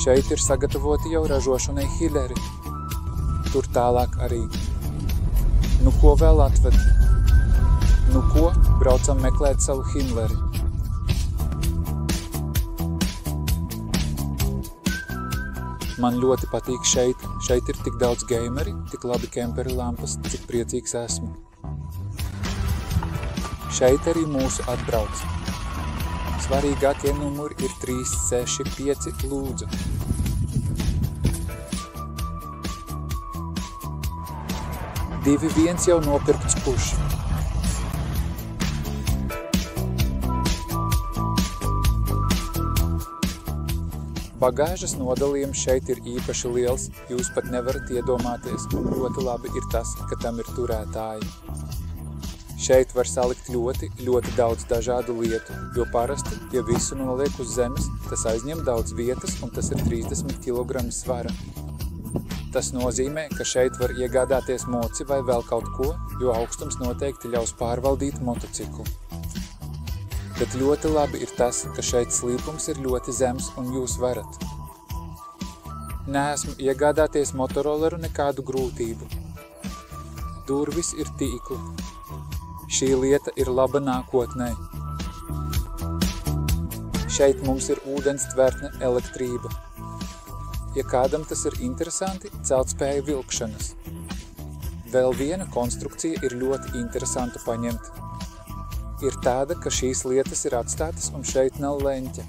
Šeit ir sagatavoti jau ražošanai hileri. Tur tālāk arī. Nu ko vēl atved? Nu ko? Braucam meklēt savu Himmleri. Man ļoti patīk šeit. Šeit ir tik daudz gameri, tik labi kemperi lampas, cik priecīgs esmu. Šeit arī mūsu atbrauc. Svarīgākie numuri ir 3, 6, 5, lūdzu. Divi viens jau nopirkts puš. Bagāžas nodalījums šeit ir īpaši liels, jūs pat nevarat iedomāties, un ļoti labi ir tas, ka tam ir turētāji. Šeit var salikt ļoti daudz dažādu lietu, jo parasti, ja visu noliek uz zemes, tas aizņem daudz vietas un tas ir 30 kg svara. Tas nozīmē, ka šeit var iegādāties moci vai vēl kaut ko, jo augstums noteikti ļaus pārvaldīt motociklu. Bet ļoti labi ir tas, ka šeit slīpums ir ļoti zems un jūs varat. Neesmu iegādāties motoroleru nekādu grūtību. Durvis ir tīkli. Šī lieta ir laba nākotnē. Šeit mums ir ūdens tvertne elektrība. Ja kādam tas ir interesanti, celtspēja vilkšanas. Vēl viena konstrukcija ir ļoti interesanta paņemt. Ir tāda, ka šīs lietas ir atstātas un šeit nav leņķa.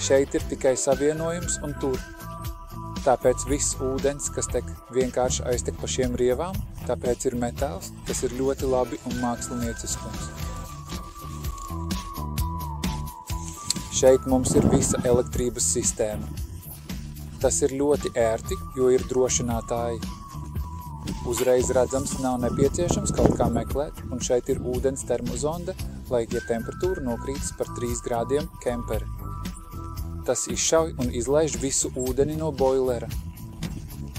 Šeit ir tikai savienojums un tur. Tāpēc viss ūdens, kas tek, vienkārši aiztek pa šiem rievām, tāpēc ir metāls, tas ir ļoti labi un mākslinieciskums. Šeit mums ir visa elektrības sistēma. Tas ir ļoti ērti, jo ir drošinātāji. Uzreiz redzams, nav nepieciešams kaut kā meklēt, un šeit ir ūdens termozonde, lai, ja temperatūra nokrītas par 3 grādiem kemperi. Tas izšauj un izlaiž visu ūdeni no boilera.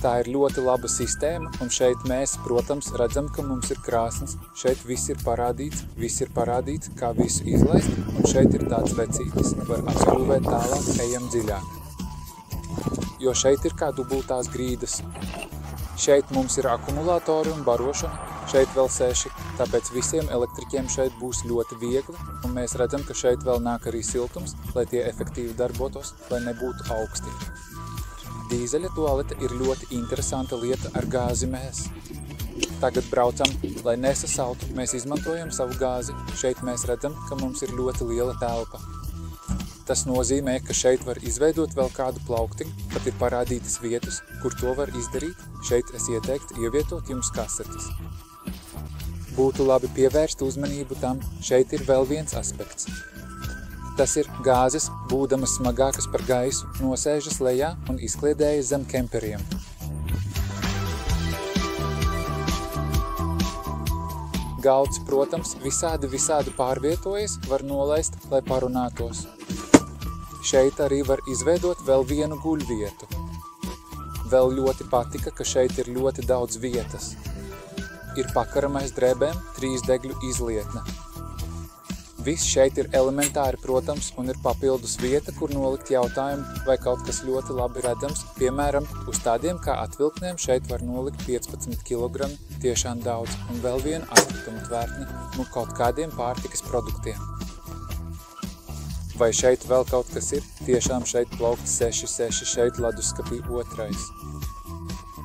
Tā ir ļoti laba sistēma, un šeit mēs, protams, redzam, ka mums ir krāsnes. Šeit viss ir parādīts, kā visu izlaist, un šeit ir tāds vecītis, var atskrūvēt tālāk, ejam dziļāk. Jo šeit ir kā dubultās grīdas. Šeit mums ir akumulātori un barošana, šeit vēl 6, tāpēc visiem elektriķiem šeit būs ļoti viegli, un mēs redzam, ka šeit vēl nāk arī siltums, lai tie efektīvi darbotos, lai nebūtu augsti. Dīzeļa tualete ir ļoti interesanta lieta ar gāzi mēs. Tagad braucam, lai nesasaltu, mēs izmantojam savu gāzi, šeit mēs redzam, ka mums ir ļoti liela telpa. Tas nozīmē, ka šeit var izveidot vēl kādu plauktiņu, pat ir parādītas vietas, kur to var izdarīt. Šeit es ieteiktu ievietot jums kasetes. Būtu labi pievērst uzmanību tam, šeit ir vēl viens aspekts. Tas ir gāzes, būdamas smagākas par gaisu, nosēžas lejā un izkliedējas zem kemperiem. Galds, protams, visādi pārvietojas, var nolaist, lai parunātos. Šeit arī var izveidot vēl vienu guļvietu. Vēl ļoti patika, ka šeit ir ļoti daudz vietas. Ir pakaramais drēbēm 3 degļu izlietne. Viss šeit ir elementāri, protams, un ir papildus vieta, kur nolikt jautājumu vai kaut kas ļoti labi redzams. Piemēram, uz tādiem kā atvilkniem šeit var nolikt 15 kg, tiešām daudz, un vēl viena atkrituma tvērtne, nu kaut kādiem pārtikas produktiem. Vai šeit vēl kaut kas ir? Tiešām šeit plaukts 6, šeit leduskapī 2.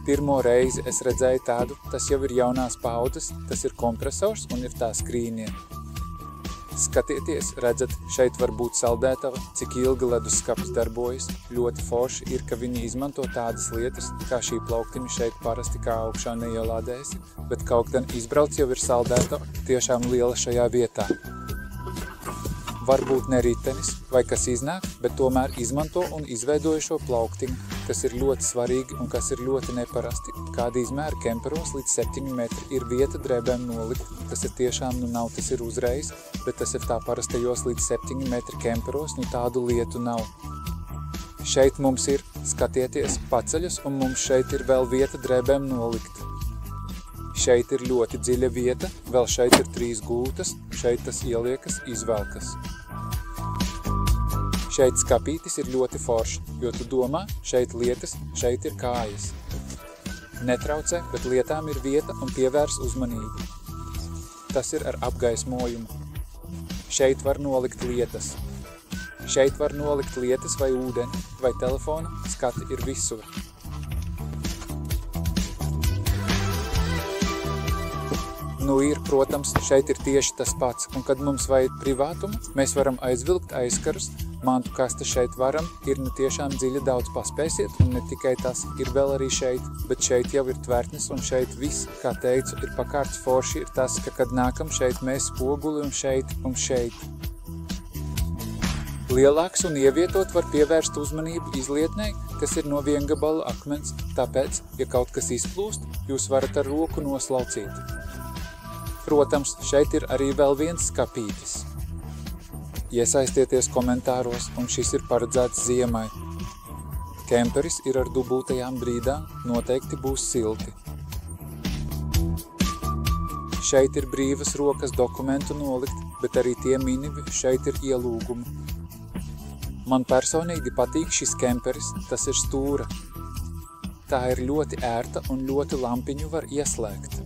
Pirmo reizi es redzēju tādu, tas jau ir jaunās paudzes, tas ir kompresors un ir tā skrīnie. Skatieties, redzat, šeit var būt saldētava, cik ilgi leduskapis darbojas. Ļoti forši ir, ka viņi izmanto tādas lietas, kā šī plauktiņa šeit parasti kā augšā neielādēsi, bet kaut gan izbrauc jau ir saldētava, tiešām liela šajā vietā. Varbūt ne ritenis vai kas iznāk, bet tomēr izmanto un izveidoja šo plauktiņu, kas ir ļoti svarīgi un kas ir ļoti neparasti. Kādi izmēri kemperos līdz 7 metri ir vieta drēbēm nolikt. Tas ir tiešām, nav tas ir uzreiz, bet tas ir tā parastajos līdz 7 metri kemperos, tādu lietu nav. Šeit mums ir, skatieties, paceļas un mums šeit ir vēl vieta drēbēm nolikt. Šeit ir ļoti dziļa vieta, vēl šeit ir 3 gultas, šeit tas ieliekas, izvelkas. Šeit skapītis ir ļoti forši, jo tu domā, šeit lietas, šeit ir kājas. Netraucē, bet lietām ir vieta un pievērs uzmanību. Tas ir ar apgaismojumu. Šeit var nolikt lietas. Šeit var nolikt lietas vai ūdeni, vai telefonu, skati ir visur. Nu ir, protams, šeit ir tieši tas pats, un kad mums vajag privātumu, mēs varam aizvilkt aizkarus, mantu kaste šeit varam, ir nu tiešām dziļi daudz paspēsiet, un ne tikai tas, ir vēl arī šeit, bet šeit jau ir tvertnes, un šeit viss, kā teicu, ir pakārts forši, ir tas, ka kad nākam šeit, mēs spoguli un šeit. Lielāks un ievietot var pievērst uzmanību izlietnei, kas ir no viengabala akmens, tāpēc, ja kaut kas izplūst, jūs varat ar roku noslaucīt. Protams, šeit ir arī vēl viens skapītis. Iesaistieties komentāros, un šis ir paredzēts ziemai. Kemperis ir ar dubultajām brīdām, noteikti būs silti. Šeit ir brīvas rokas dokumentu nolikt, bet arī tie minivi šeit ir ielūgumi. Man personīgi patīk šis kemperis, tas ir stūra. Tā ir ļoti ērta un ļoti lampiņu var ieslēgt.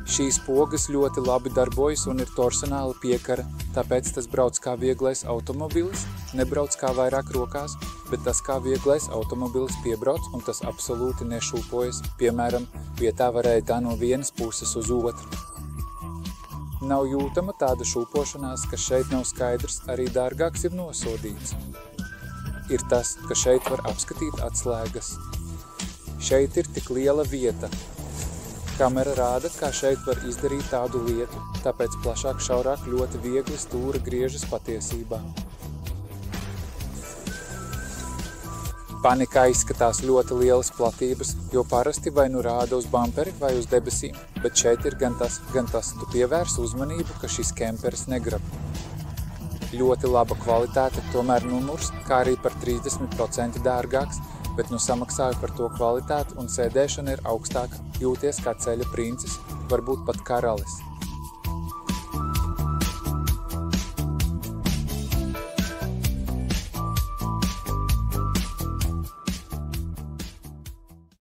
Šīs pogas ļoti labi darbojas un ir torsionāla piekara, tāpēc tas brauc kā vieglais automobilis, nebrauc kā vairāk rokās, bet tas kā vieglais automobilis piebrauc un tas absolūti nešūpojas, piemēram, vietā varēja tā no vienas puses uz otru. Nav jūtama tāda šūpošanās, ka šeit nav skaidrs, arī dārgāks ir nosodīts. Ir tas, ka šeit var apskatīt atslēgas. Šeit ir tik liela vieta. Kamera rāda, kā šeit var izdarīt tādu lietu, tāpēc plašāk šaurāk ļoti viegli stūra griežas patiesībā. Panikā izskatās ļoti lielas platības, jo parasti vai nu rāda uz bamperi vai uz debesīm, bet šeit ir gan tas, tu pievērs uzmanību, ka šis kemperis negrab. Ļoti laba kvalitāte, tomēr numurs, kā arī par 30% dārgāks, bet nu samaksāju par to kvalitāti un sēdēšana ir augstāka, jūties kā ceļa princis, varbūt pat karalis.